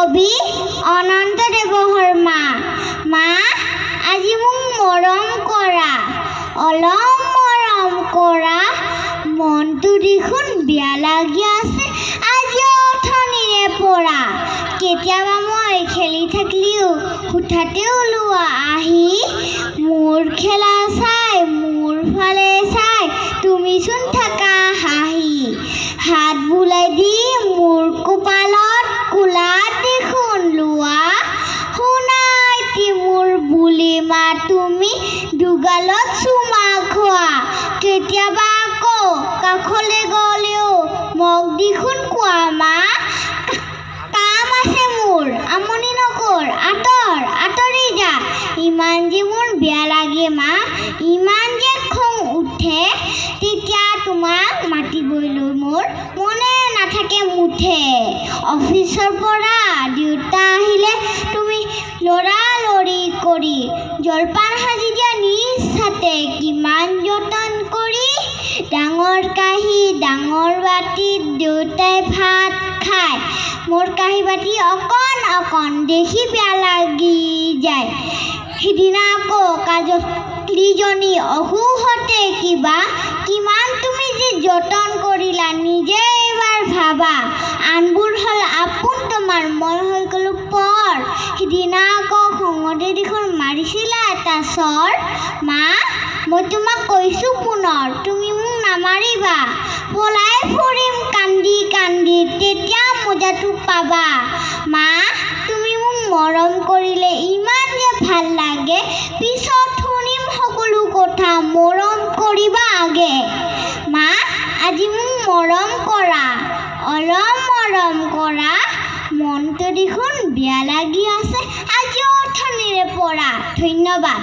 কবি অনন্তদেৱ শৰ্মা। মা আজি মোক মৰম কৰা, অলপ মৰম কৰা, মনটো দেখোন বেয়া লাগি আছে আজি অথনিৰে পৰা। কেতিয়াবা মই খেলি থাকিলেও হঠাতে ওলোৱা আহি, মোৰ খেলা চাই মোৰ ফালে চাই তুমিচোন থাকা হাঁহি। হাত বুলাই দি মোৰ কপালত কোলা দেখোন লোৱা, শুনা এটি মোৰ বুলি মা তুমি দুগালত চুমা খোৱা। কেতিয়াবা আকৌ কাষলৈ গ'লেও মোক দেখোন কোৱা মা, কাম আছে মোৰ আমনি নকৰ, আঁতৰ আঁতৰি যা। ইমান যে মোৰ বেয়া লাগে মা, ইমান যে খং উঠে, তেতিয়া তোমাক মাতিবলৈ মোৰ মনে নাথাকে মুঠে। অফিচৰ পৰা দেউতা আহিলে তুমি লৰালৰি কৰি জলপান সাজি দিয়া নিজ হাতে কিমান যতন কৰি। ডাঙৰ কাঁহী ডাঙৰ বাটিত দেউতাই ভাত খায়, মোৰ কাঁহী বাটি অকণ অকণ দেখি বেয়া লাগি যায়। সিদিনা আকৌ কাজলীজনী অসুখতে কিমান তুমি যে যতন কৰিলা নিজে এবাৰ ভাবা। আনবোৰ হ'ল আপোন তোমাৰ, মই হৈ গ'লো পৰ। সিদিনা আকৌ খঙতে দেখোন মাৰিছিলা এটা চৰ। মা মই তোমাক কৈছোঁ পুনৰ, তুমি মোক নামাৰিবা, পলাই ফুৰিম কান্দি কান্দি, তেতিয়া মজাটো পাবা। মা তুমি মোক মৰম কৰিলে ইমান যে ভাল লাগে, পিছত শুনিম সকলো কথা, মৰম কৰিবা আগে। মা আজি মোক মৰম কৰা, অলপ মৰম কৰা, মনটো দেখোন বেয়া লাগি আছে আজি অথনিৰে পৰা। ধন্যবাদ।